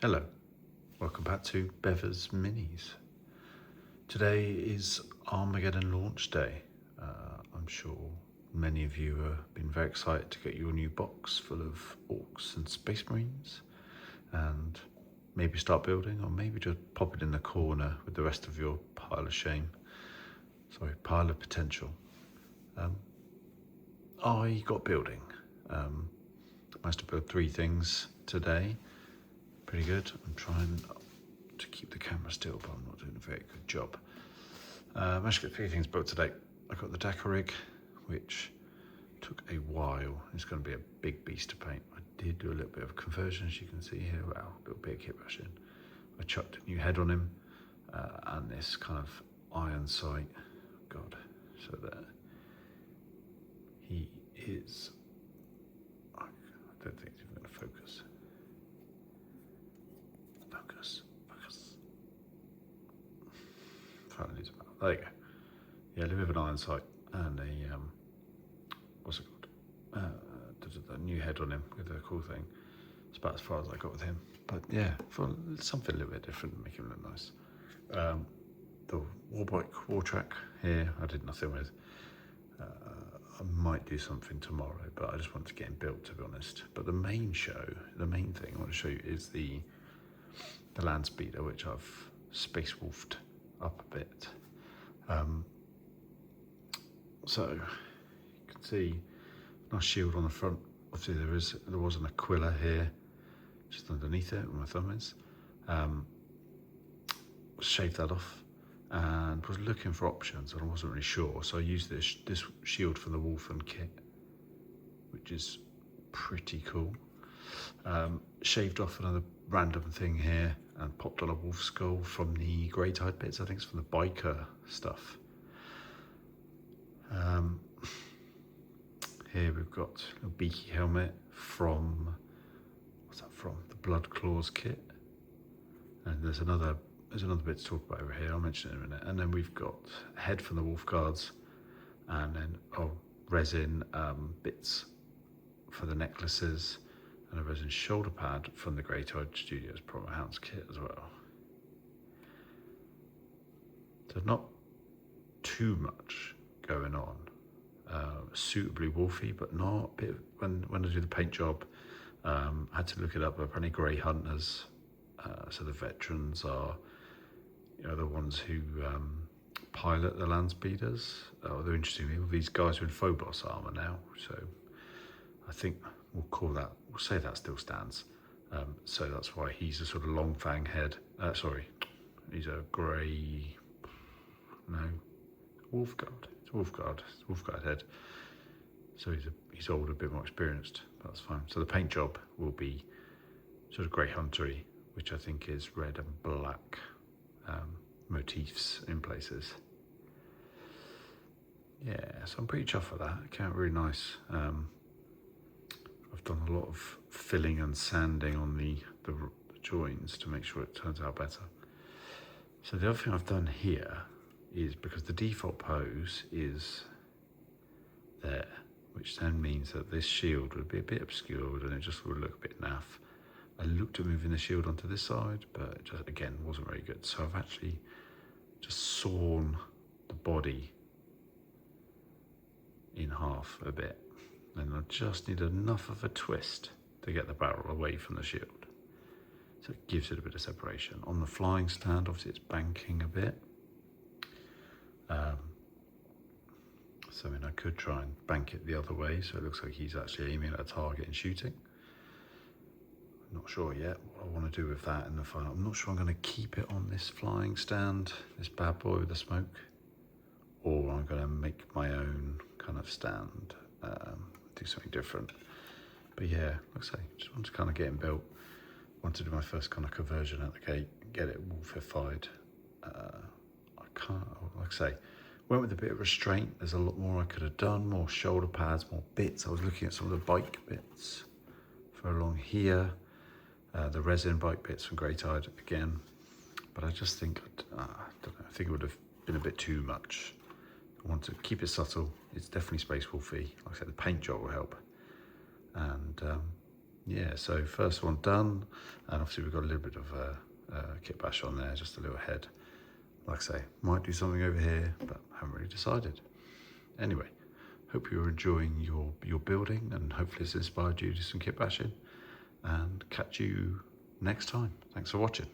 Hello, welcome back to Beva's Minis. Today is Armageddon launch day. I'm sure many of you have been very excited to get your new box full of orcs and space marines and maybe start building, or maybe just pop it in the corner with the rest of your pile of shame. Sorry, pile of potential. I got building. Managed to build 3 things today. Pretty good. I'm trying to keep the camera still, but I'm not doing a very good job. I managed to get 3 things built today. I got the dakka rig, which took a while. It's going to be a big beast to paint. I did do a little bit of conversion, as you can see here. Wow, a little bit of kit bashing. I chucked a new head on him and this kind of iron sight. God, so that he is. I don't think it's even going to focus. Focus. Finally, there you go. Yeah, a bit of an iron sight and a what's it called? A new head on him with a cool thing. It's about as far as I got with him. But yeah, for something a little bit different, make him look nice. The war track here, I did nothing with. I might do something tomorrow, but I just want to get him built, to be honest. But the main thing I want to show you is the land speeder, which I've space wolfed up a bit. So you can see a nice shield on the front. Obviously there was an Aquila here, just underneath it where my thumb is. Shaved that off and was looking for options, and I wasn't really sure, so I used this shield from the Wolfen kit, which is pretty cool. Shaved off another random thing here and popped on a wolf skull from the grey tide bits. I think it's from the biker stuff. Here we've got a beaky helmet from, what's that from? The Blood Claws kit. And there's another bit to talk about over here. I'll mention it in a minute. And then we've got a head from the Wolf Guards, and then resin bits for the necklaces, and a resin shoulder pad from the Grey Tide Studios Promo Hounds kit as well. So not too much going on. Suitably wolfy, but not. When I do the paint job, I had to look it up. Apparently, Grey Hunters, so the veterans are, the ones who pilot the land speeders. They're interesting people. These guys are in Phobos armor now, so I think we'll say that still stands. So that's why he's a sort of long fang head. He's a grey. No, wolf guard. It's wolf guard head. So he's older, a bit more experienced. That's fine. So the paint job will be sort of grey huntery, which I think is red and black motifs in places. Yeah, so I'm pretty chuffed with that. It came out really nice. I've done a lot of filling and sanding on the joins to make sure it turns out better. So the other thing I've done here is, because the default pose is there, which then means that this shield would be a bit obscured and it just would look a bit naff. I looked at moving the shield onto this side, but it just, again, wasn't very good. So I've actually just sawn the body in half a bit. And I just need enough of a twist to get the barrel away from the shield. So it gives it a bit of separation. On the flying stand, obviously it's banking a bit. So I could try and bank it the other way, so it looks like he's actually aiming at a target and shooting. I'm not sure yet what I want to do with that in the final. I'm not sure I'm going to keep it on this flying stand, this bad boy with the smoke, or I'm going to make my own kind of stand, do something different. But yeah, like I say, just want to kind of get him built. Want to do my first kind of conversion at the gate, get it wolfified. I can't, like I say, went with a bit of restraint. There's a lot more I could have done, more shoulder pads, more bits. I was looking at some of the bike bits for along here, the resin bike bits from Grey Tide again. But I just think, I don't know, I think it would have been a bit too much. I want to keep it subtle. It's definitely space wolfy. Like I said, the paint job will help. And yeah, so first one done, and obviously we've got a little bit of kit bash on there, just a little head. Like I say, might do something over here, but haven't really decided. Anyway, hope you're enjoying your building, and hopefully it's inspired you to do some kit bashing, and catch you next time. Thanks for watching.